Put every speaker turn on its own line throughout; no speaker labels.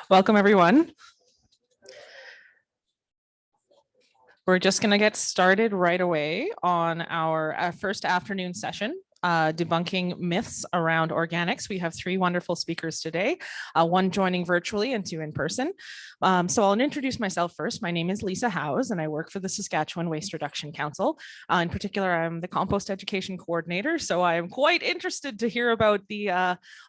Welcome, everyone. We're just going to get started right away on our first afternoon session, debunking myths around organics. We have three wonderful speakers today, one joining virtually and two in person. So I'll introduce myself first. My name is Lisa Howes, and I work for the Saskatchewan Waste Reduction Council. In particular, I'm the compost education coordinator, so I am quite interested to hear about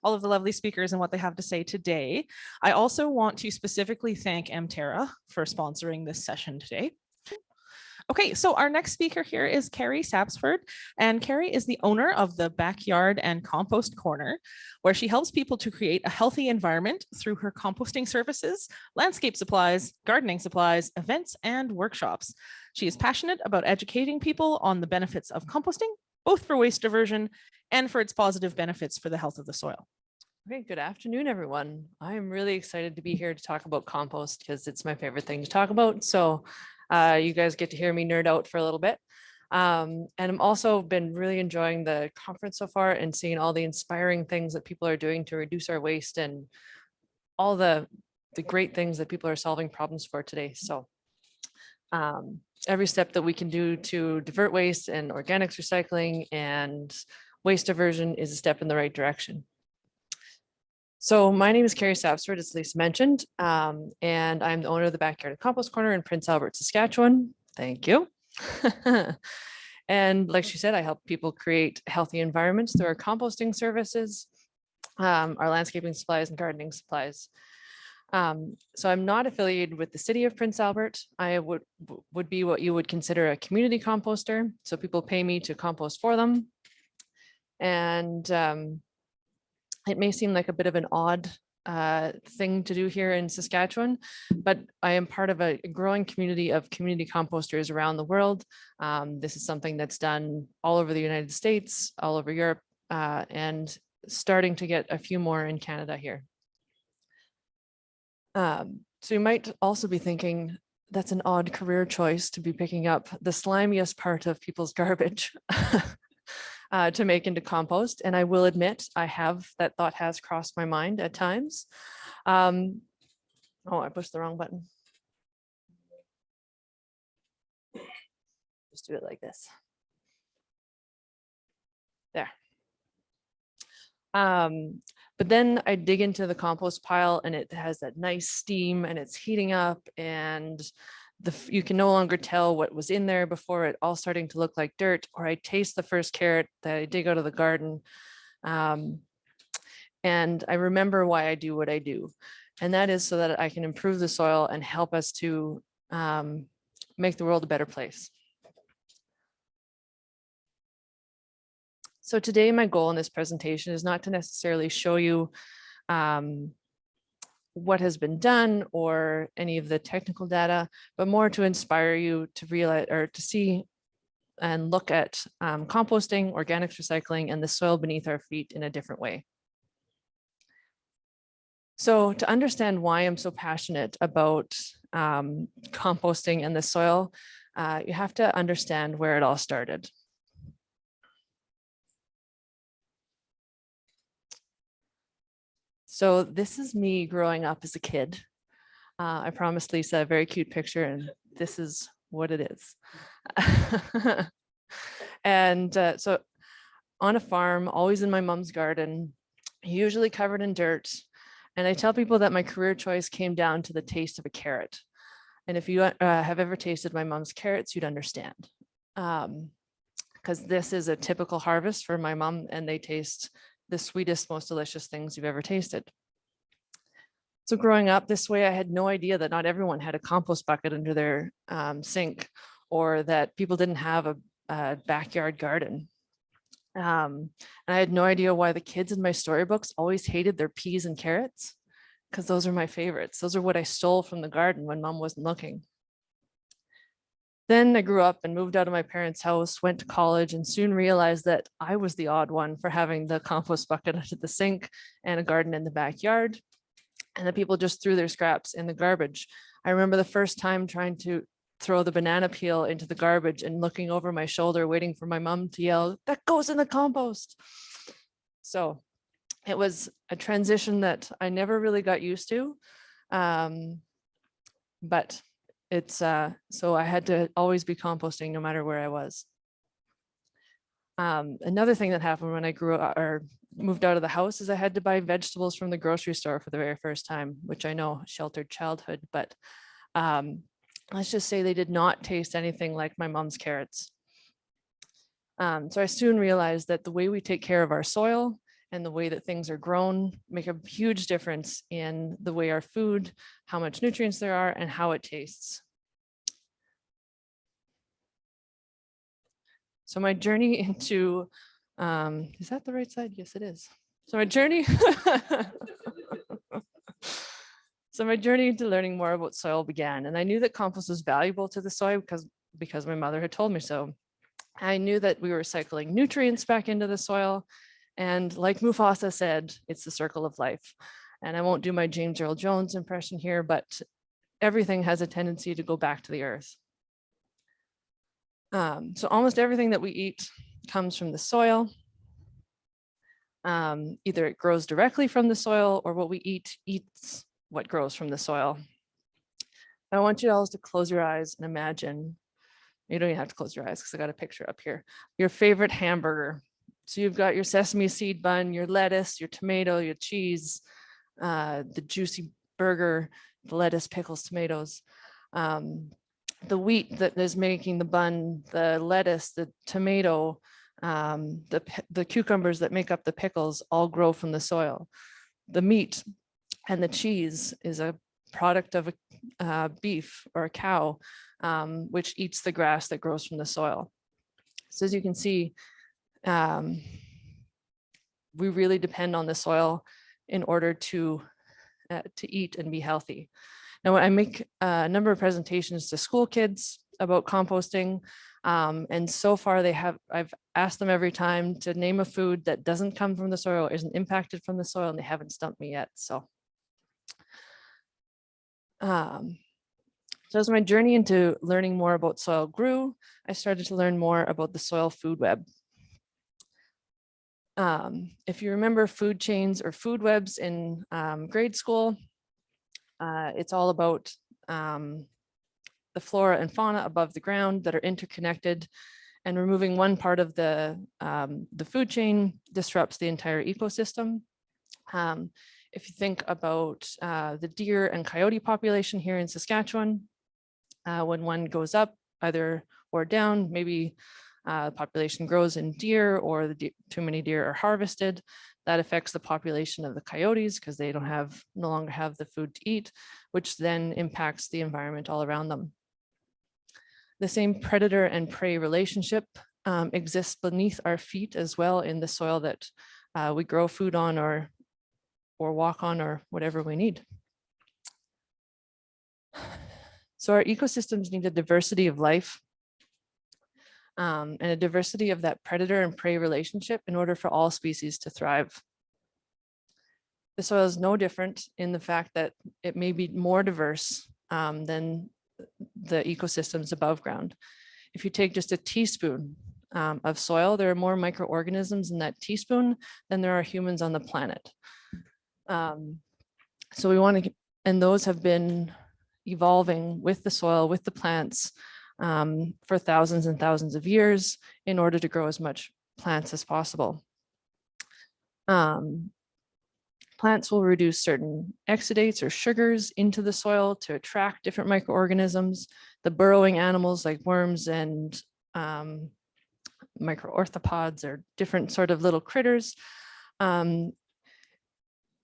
all of the lovely speakers and what they have to say today. I also want to specifically thank Mterra for sponsoring this session today. Okay, so our next speaker here is Carrie Sapsford, and Carrie is the owner of the Backyard and Compost Corner, where she helps people to create a healthy environment through her composting services, landscape supplies, gardening supplies, events, and workshops. She is passionate about educating people on the benefits of composting, both for waste diversion and for its positive benefits for the health of the soil.
Okay, good afternoon, everyone. I am really excited to be here to talk about compost because it's my favorite thing to talk about. So you guys get to hear me nerd out for a little bit. And I'm also been really enjoying the conference so far and seeing all the inspiring things that people are doing to reduce our waste and all the great things that people are solving problems for today. So every step that we can do to divert waste and organics recycling and waste diversion is a step in the right direction. So my name is Carrie Sapsford, as Lisa mentioned, and I'm the owner of the Backyard and Compost Corner in Prince Albert, Saskatchewan. Thank you. And like she said, I help people create healthy environments through our composting services, our landscaping supplies and gardening supplies. So I'm not affiliated with the city of Prince Albert. I would be what you would consider a community composter. So people pay me to compost for them. And it may seem like a bit of an odd thing to do here in Saskatchewan, but I am part of a growing community of community composters around the world. This is something that's done all over the United States, all over Europe, and starting to get a few more in Canada here. So you might also be thinking, that's an odd career choice to be picking up the slimiest part of people's garbage. To make into compost. And I will admit, that thought has crossed my mind at times. Oh, I pushed the wrong button. Just do it like this. There. But then I dig into the compost pile and it has that nice steam and it's heating up and you can no longer tell what was in there before it all starting to look like dirt, or I taste the first carrot that I dig out of the garden. And I remember why I do what I do. And that is so that I can improve the soil and help us to make the world a better place. So today, my goal in this presentation is not to necessarily show you what has been done or any of the technical data, but more to inspire you to realize or to see and look at composting, organics recycling, and the soil beneath our feet in a different way. So to understand why I'm so passionate about composting and the soil, you have to understand where it all started. So this is me growing up as a kid. I promised Lisa a very cute picture, and this is what it is. And so on a farm, always in my mom's garden, usually covered in dirt. And I tell people that my career choice came down to the taste of a carrot. And if you have ever tasted my mom's carrots, you'd understand. Because this is a typical harvest for my mom, and they taste the sweetest, most delicious things you've ever tasted. So growing up this way, I had no idea that not everyone had a compost bucket under their sink, or that people didn't have a backyard garden. And I had no idea why the kids in my storybooks always hated their peas and carrots, because those are my favorites. Those are what I stole from the garden when mom wasn't looking. Then I grew up and moved out of my parents' house, went to college, and soon realized that I was the odd one for having the compost bucket under the sink and a garden in the backyard, and that people just threw their scraps in the garbage. I remember the first time trying to throw the banana peel into the garbage and looking over my shoulder, waiting for my mom to yell, "That goes in the compost." So it was a transition that I never really got used to. But it's, so I had to always be composting no matter where I was. Another thing that happened when I grew up or moved out of the house is I had to buy vegetables from the grocery store for the very first time, which I know sheltered childhood, but let's just say they did not taste anything like my mom's carrots. So I soon realized that the way we take care of our soil and the way that things are grown make a huge difference in the way our food, how much nutrients there are, and how it tastes. So my journey into, is that the right side? Yes, it is. So my journey, so my journey into learning more about soil began, and I knew that compost was valuable to the soil because my mother had told me so. I knew that we were cycling nutrients back into the soil, and like Mufasa said, it's the circle of life. And I won't do my James Earl Jones impression here, but everything has a tendency to go back to the earth. So almost everything that we eat comes from the soil. Either it grows directly from the soil or what we eat eats what grows from the soil. I want you all to close your eyes and imagine, you don't even have to close your eyes because I got a picture up here, your favorite hamburger. So you've got your sesame seed bun, your lettuce, your tomato, your cheese, the juicy burger, the lettuce, pickles, tomatoes. The wheat that is making the bun, the lettuce, the tomato, the cucumbers that make up the pickles all grow from the soil. The meat and the cheese is a product of a beef or a cow, which eats the grass that grows from the soil. So as you can see, we really depend on the soil in order to eat and be healthy. Now, I make a number of presentations to school kids about composting, and so far I've asked them every time to name a food that doesn't come from the soil, isn't impacted from the soil, and they haven't stumped me yet. So as my journey into learning more about soil grew, I started to learn more about the soil food web. If you remember food chains or food webs in grade school, it's all about the flora and fauna above the ground that are interconnected, and removing one part of the food chain disrupts the entire ecosystem. If you think about the deer and coyote population here in Saskatchewan, when one goes up either or down, maybe the population grows in deer or too many deer are harvested. That affects the population of the coyotes because they no longer have the food to eat, which then impacts the environment all around them. The same predator and prey relationship exists beneath our feet as well in the soil that we grow food on or walk on or whatever we need. So our ecosystems need a diversity of life and a diversity of that predator and prey relationship in order for all species to thrive. The soil is no different in the fact that it may be more diverse than the ecosystems above ground. If you take just a teaspoon of soil, there are more microorganisms in that teaspoon than there are humans on the planet. So we want to, and those have been evolving with the soil, with the plants for thousands and thousands of years in order to grow as much plants as possible. Plants will reduce certain exudates or sugars into the soil to attract different microorganisms. The burrowing animals like worms and microorthopods or different sort of little critters,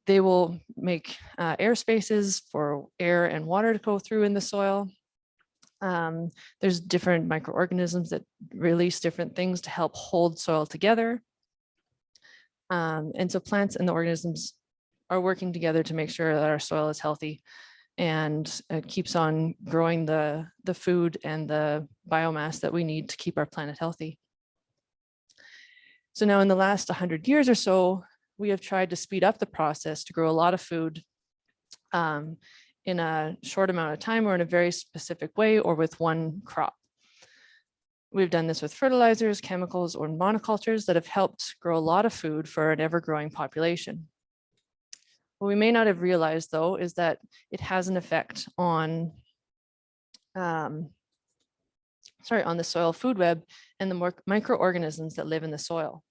they will make air spaces for air and water to go through in the soil. There's different microorganisms that release different things to help hold soil together. And so plants and the organisms are working together to make sure that our soil is healthy and it keeps on growing the food and the biomass that we need to keep our planet healthy. So now in the last 100 years or so, we have tried to speed up the process to grow a lot of food in a short amount of time or in a very specific way or with one crop. We've done this with fertilizers, chemicals, or monocultures that have helped grow a lot of food for an ever-growing population. What we may not have realized though is that it has an effect on on the soil food web and the microorganisms that live in the soil.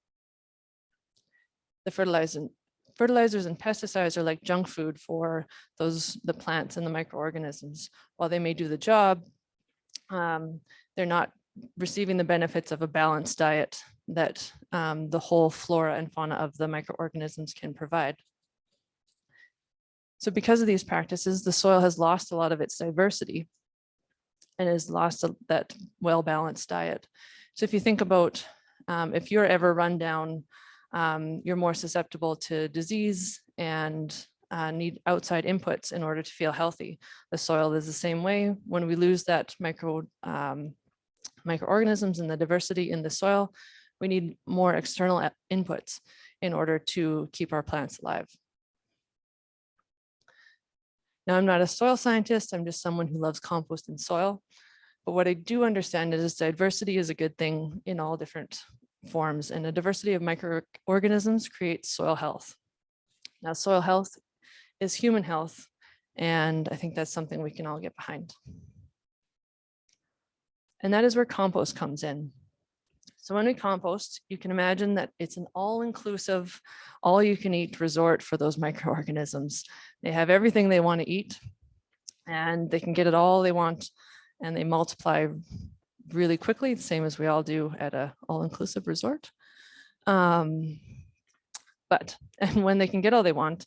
The fertilizers and pesticides are like junk food for the plants and the microorganisms. While they may do the job, they're not receiving the benefits of a balanced diet that the whole flora and fauna of the microorganisms can provide. So because of these practices, the soil has lost a lot of its diversity and has lost that well-balanced diet. So if you think about if you're ever run down, you're more susceptible to disease and need outside inputs in order to feel healthy. The soil is the same way. When we lose that microorganisms and the diversity in the soil, we need more external inputs in order to keep our plants alive. Now, I'm not a soil scientist, I'm just someone who loves compost and soil. But what I do understand is diversity is a good thing in all different forms, and a diversity of microorganisms creates soil health. Now, soil health is human health, and I think that's something we can all get behind. And that is where compost comes in. So when we compost, you can imagine that it's an all-inclusive, all-you-can-eat resort for those microorganisms. They have everything they want to eat, and they can get it all they want, and they multiply really quickly, the same as we all do at an all-inclusive resort. And when they can get all they want,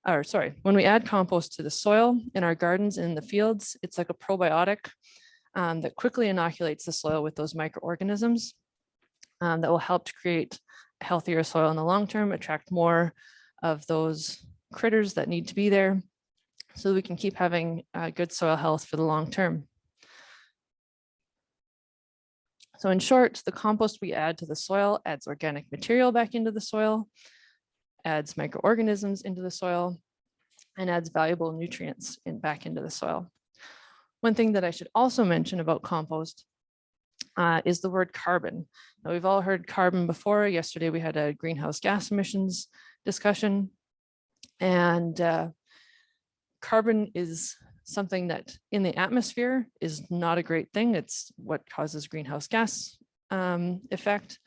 when we add compost to the soil in our gardens and in the fields, it's like a probiotic that quickly inoculates the soil with those microorganisms that will help to create healthier soil in the long term, attract more of those critters that need to be there, so we can keep having good soil health for the long term. So in short, the compost we add to the soil adds organic material back into the soil, adds microorganisms into the soil, and adds valuable nutrients back into the soil. One thing that I should also mention about compost is the word carbon. Now, we've all heard carbon before. Yesterday, we had a greenhouse gas emissions discussion, and carbon is something that in the atmosphere is not a great thing. It's what causes greenhouse gas effect.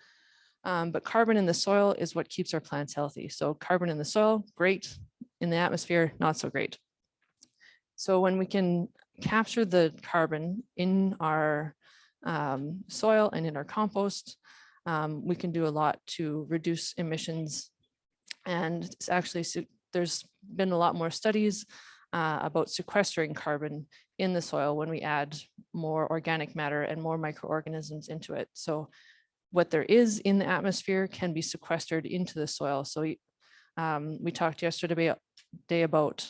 But carbon in the soil is what keeps our plants healthy. So carbon in the soil, great. In the atmosphere, not so great. So when we can capture the carbon in our soil and in our compost, we can do a lot to reduce emissions. And it's actually, there's been a lot more studies about sequestering carbon in the soil when we add more organic matter and more microorganisms into it. So what there is in the atmosphere can be sequestered into the soil. So we talked yesterday about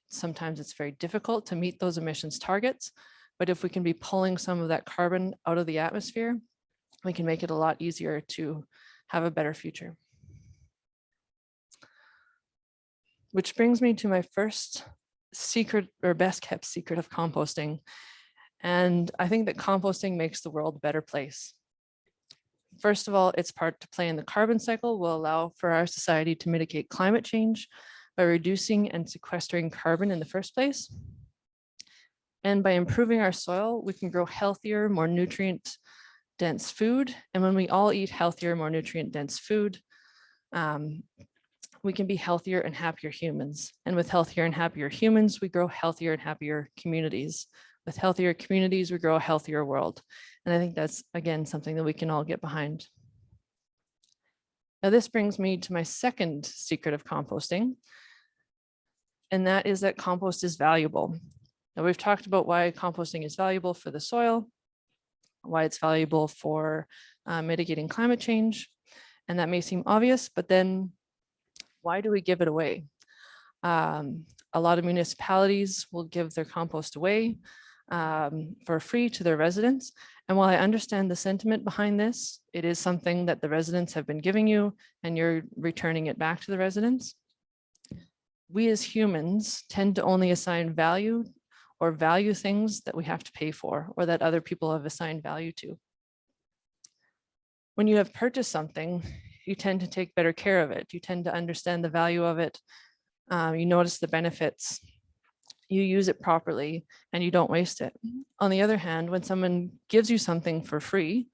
sometimes it's very difficult to meet those emissions targets, but if we can be pulling some of that carbon out of the atmosphere, we can make it a lot easier to have a better future. Which brings me to my first secret, or best kept secret, of composting. And I think that composting makes the world a better place. First of all, its part to play in the carbon cycle will allow for our society to mitigate climate change by reducing and sequestering carbon in the first place. And by improving our soil, we can grow healthier, more nutrient dense food. And when we all eat healthier, more nutrient dense food, we can be healthier and happier humans. And with healthier and happier humans, we grow healthier and happier communities. With healthier communities, we grow a healthier world. And I think that's, again, something that we can all get behind. Now, this brings me to my second secret of composting, and that is that compost is valuable. Now, we've talked about why composting is valuable for the soil, why it's valuable for mitigating climate change, and that may seem obvious, but then why do we give it away? A lot of municipalities will give their compost away for free to their residents. And while I understand the sentiment behind this, it is something that the residents have been giving you and you're returning it back to the residents. We as humans tend to only assign value or value things that we have to pay for or that other people have assigned value to. When you have purchased something, you tend to take better care of it. You tend to understand the value of it You notice the benefits, you use it properly, and you don't waste it. On the other hand, when someone gives you something for free,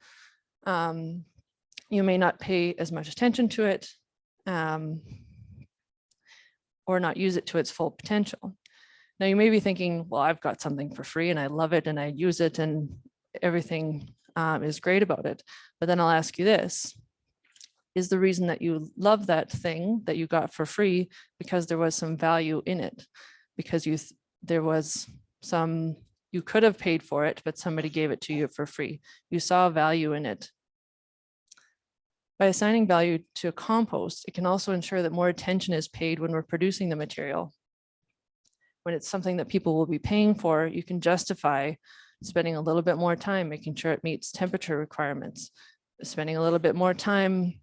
you may not pay as much attention to it, or not use it to its full potential. Now you may be thinking, well, I've got something for free and I love it and I use it and everything is great about it. But then I'll ask you this: is the reason that you love that thing that you got for free because there was some value in it? Because there was some, you could have paid for it, but somebody gave it to you for free. You saw value in it. By assigning value to a compost, it can also ensure that more attention is paid when we're producing the material. When it's something that people will be paying for, you can justify spending a little bit more time making sure it meets temperature requirements, spending a little bit more time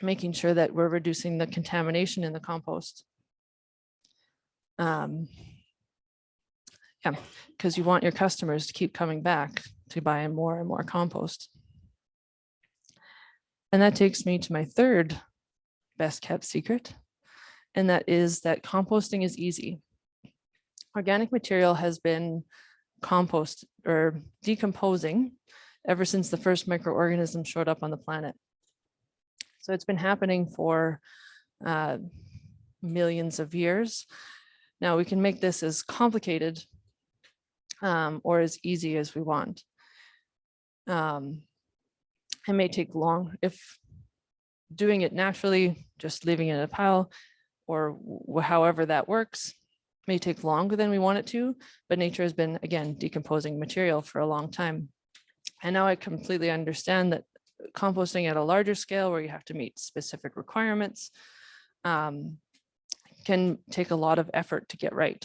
making sure that we're reducing the contamination in the compost. Yeah, because you want your customers to keep coming back to buy more and more compost. And that takes me to my third best kept secret, and that is that composting is easy. Organic material has been compost or decomposing ever since the first microorganisms showed up on the planet. So it's been happening for millions of years. Now we can make this as complicated or as easy as we want. It may take long if doing it naturally, just leaving it in a pile, or however that works, may take longer than we want it to, but nature has been, again, decomposing material for a long time. And now I completely understand that composting at a larger scale where you have to meet specific requirements can take a lot of effort to get right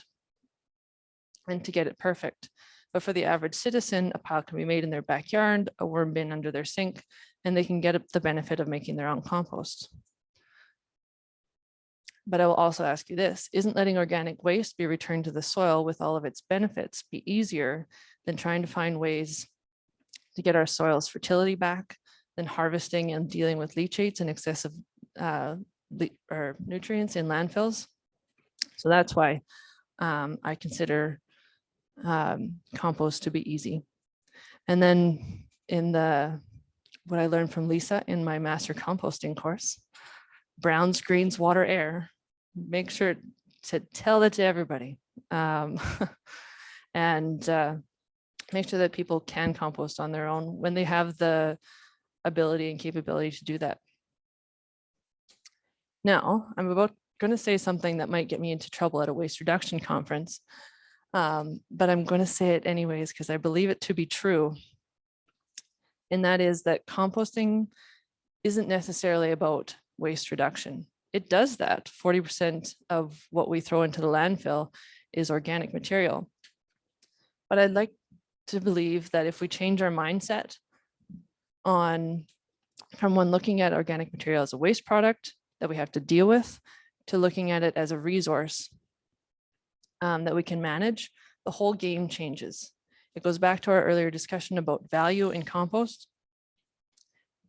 and to get it perfect. But for the average citizen, a pile can be made in their backyard, a worm bin under their sink, and they can get the benefit of making their own compost. But I will also ask you this: isn't letting organic waste be returned to the soil with all of its benefits be easier than trying to find ways to get our soil's fertility back, than harvesting and dealing with leachates and excessive nutrients in landfills? So that's why I consider compost to be easy. And then in what I learned from Lisa in my master composting course, browns, greens, water, air, make sure to tell it to everybody. And make sure that people can compost on their own when they have the ability and capability to do that. Now, I'm going to say something that might get me into trouble at a waste reduction conference, but I'm going to say it anyways because I believe it to be true. And that is that composting isn't necessarily about waste reduction. It does that. 40% of what we throw into the landfill is organic material. But I'd like to believe that if we change our mindset from when looking at organic material as a waste product that we have to deal with, to looking at it as a resource that we can manage, the whole game changes. It goes back to our earlier discussion about value in compost.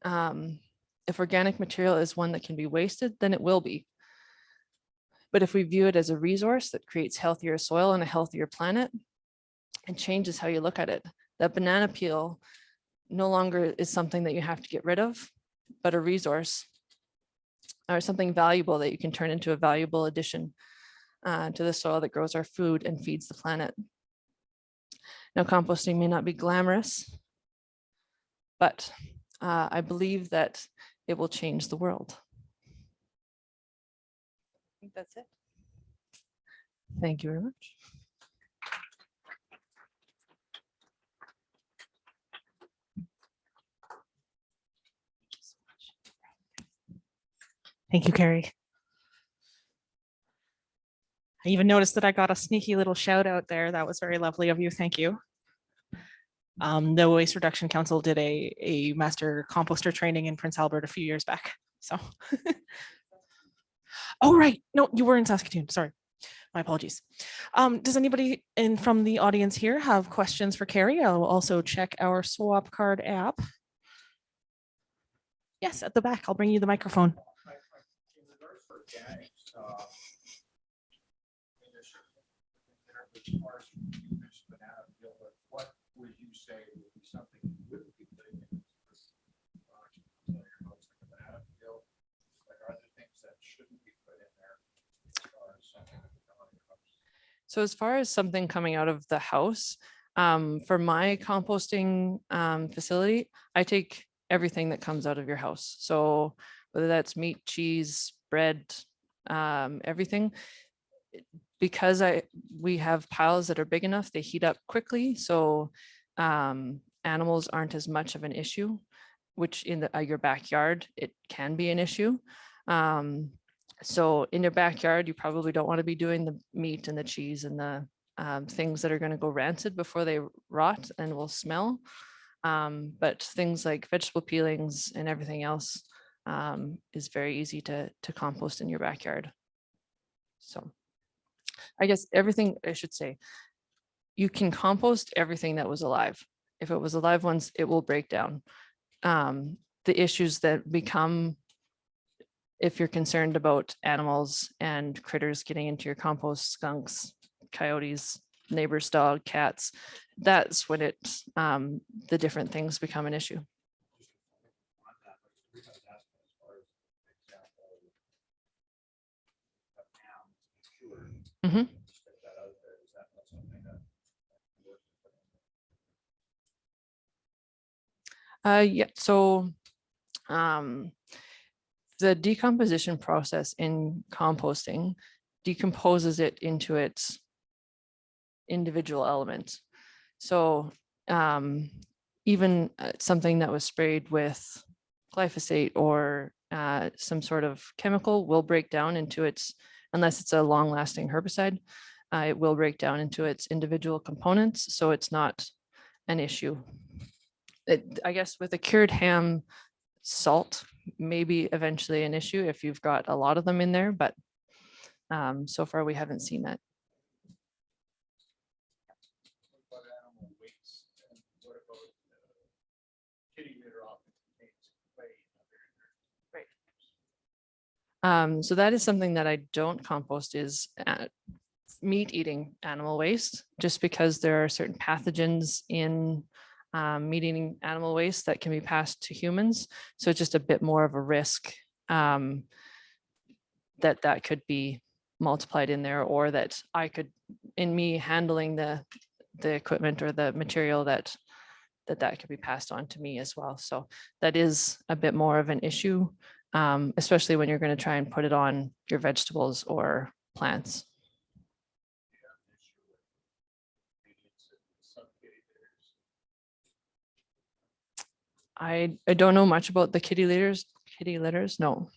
If organic material is one that can be wasted, then it will be. But if we view it as a resource that creates healthier soil and a healthier planet, it changes how you look at it. That banana peel no longer is something that you have to get rid of, but a resource or something valuable that you can turn into a valuable addition to the soil that grows our food and feeds the planet. Now, composting may not be glamorous, but I believe that it will change the world. I think that's it. Thank you very much.
Thank you, Carrie. I even noticed that I got a sneaky little shout out there. That was very lovely of you. Thank you. The Waste Reduction Council did a master composter training in Prince Albert a few years back. So, oh, right. No, you were in Saskatoon. Sorry. My apologies. Does anybody from the audience here have questions for Carrie? I'll also check our swap card app. Yes, at the back. I'll bring you the microphone.
far as you mentioned banana peel, but what would you say would be something you wouldn't be putting in this garage in your house, like a banana peel? Like, are there things that shouldn't be put in there as far as something that would come out of your house?
So as far as something coming out of the house, for my composting facility, I take everything that comes out of your house. So whether that's meat, cheese, bread, everything, because we have piles that are big enough, they heat up quickly. So animals aren't as much of an issue, which in your backyard, it can be an issue. So in your backyard, you probably don't want to be doing the meat and the cheese and the things that are going to go rancid before they rot and will smell. But things like vegetable peelings and everything else is very easy to compost in your backyard. So I guess everything, I should say, you can compost everything that was alive. If it was alive once, it will break down. The issues that become, if you're concerned about animals and critters getting into your compost, skunks, coyotes, neighbor's dog, cats, that's when the different things become an issue. Mhm. Yeah, so the decomposition process in composting decomposes it into its individual elements. So even something that was sprayed with glyphosate or some sort of chemical will break down into its, unless it's a long lasting herbicide, it will break down into its individual components. So it's not an issue. I guess with a cured ham, salt maybe eventually an issue if you've got a lot of them in there, but so far we haven't seen that.
What about animal waste? And what about kitty litter often contains clay and other
So that is something that I don't compost is meat eating animal waste, just because there are certain pathogens in meat eating animal waste that can be passed to humans. So it's just a bit more of a risk that could be multiplied in there, or that I could, in me handling the equipment or the material, that could be passed on to me as well. So that is a bit more of an issue, especially when you're going to try and put it on your vegetables or plants. I don't know much about the kitty litters. No.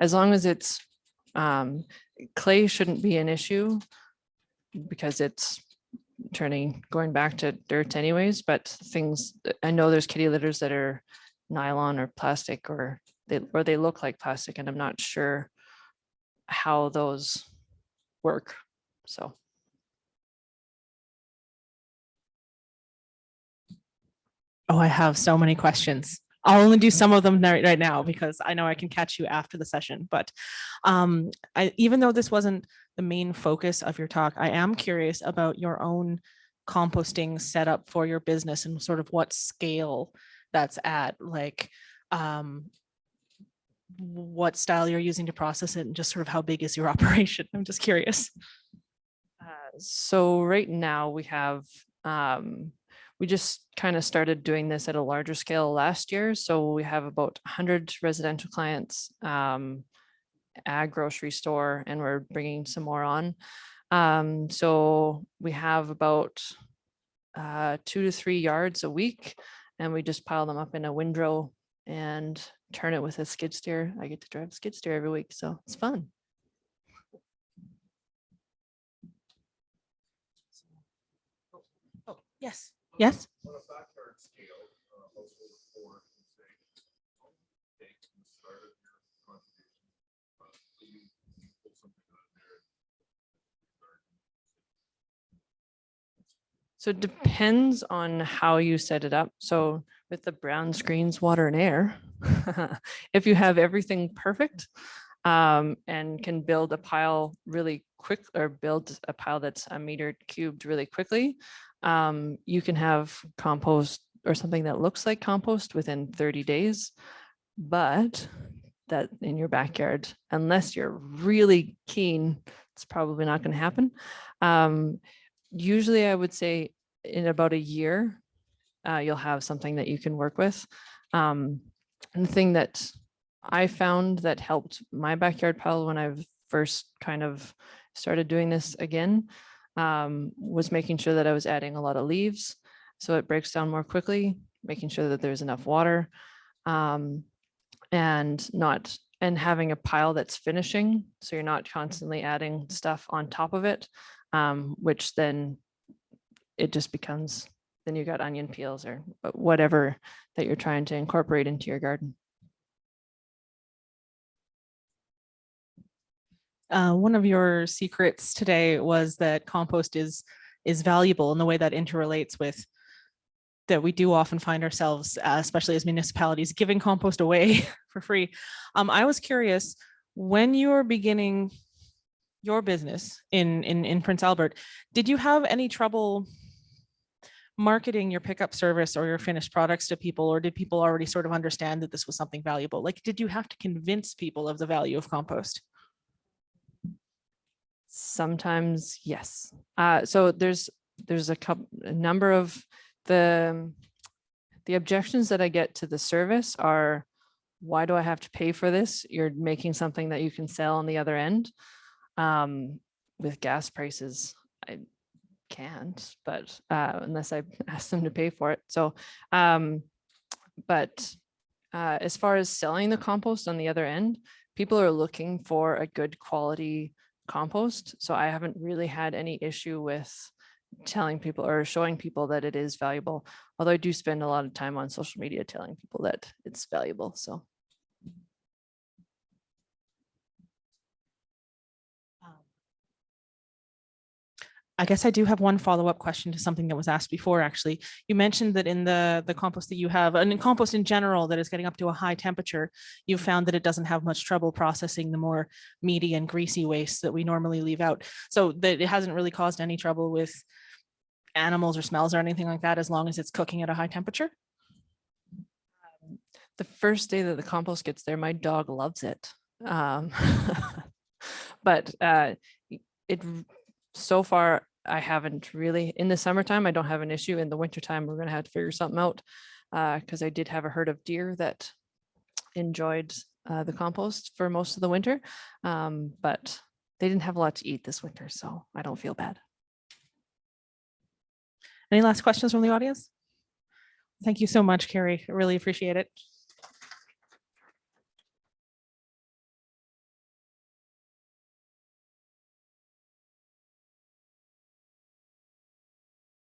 As long as it's clay shouldn't be an issue because it's going back to dirt anyways, but things, I know there's kitty litters that are nylon or plastic, or they look like plastic, and I'm not sure how those work. So.
Oh, I have so many questions. I'll only do some of them right now because I know I can catch you after the session. But even though this wasn't the main focus of your talk, I am curious about your own composting setup for your business and sort of what scale that's at, like what style you're using to process it and just sort of how big is your operation. I'm just curious.
So right now we have we just kind of started doing this at a larger scale last year. So we have about 100 residential clients, ag grocery store, and we're bringing some more on. So we have about 2 to 3 yards a week, and we just pile them up in a windrow and turn it with a skid steer. I get to drive a skid steer every week, so it's fun.
Oh, yes. Yes.
On a backyard scale, household of 4, say, take the start of your contribution, you put something on there.
So it depends on how you set it up. So with the brown screens, water and air, if you have everything perfect, and can build a pile really quick, or build a pile that's a meter cubed really quickly, you can have compost or something that looks like compost within 30 days. But that in your backyard, unless you're really keen, it's probably not going to happen. Usually I would say in about a year, you'll have something that you can work with. And the thing that I found that helped my backyard pile when I first kind of started doing this again, was making sure that I was adding a lot of leaves so it breaks down more quickly, making sure that there's enough water, and having a pile that's finishing, so you're not constantly adding stuff on top of it, which then it just becomes, then you got onion peels or whatever that you're trying to incorporate into your garden.
One of your secrets today was that compost is valuable, and the way that interrelates with that we do often find ourselves, especially as municipalities, giving compost away for free. I was curious, when you were beginning your business in Prince Albert, did you have any trouble marketing your pickup service or your finished products to people, or did people already sort of understand that this was something valuable? Like, did you have to convince people of the value of compost?
Sometimes, yes. So there's a number of the objections that I get to the service are, why do I have to pay for this? You're making something that you can sell on the other end. With gas prices, I can't, but unless I ask them to pay for it. So, but as far as selling the compost on the other end, people are looking for a good quality compost. So I haven't really had any issue with telling people or showing people that it is valuable. Although I do spend a lot of time on social media telling people that it's valuable. So.
I guess I do have one follow-up question to something that was asked before, actually. You mentioned that in the compost that you have, and in compost in general, that is getting up to a high temperature, you found that it doesn't have much trouble processing the more meaty and greasy waste that we normally leave out. So that it hasn't really caused any trouble with animals or smells or anything like that, as long as it's cooking at a high temperature?
The first day that the compost gets there, my dog loves it. But so far, I haven't really, in the summertime, I don't have an issue. In the wintertime, we're going to have to figure something out, because I did have a herd of deer that enjoyed the compost for most of the winter, but they didn't have a lot to eat this winter, so I don't feel bad.
Any last questions from the audience? Thank you so much, Carrie. I really appreciate it.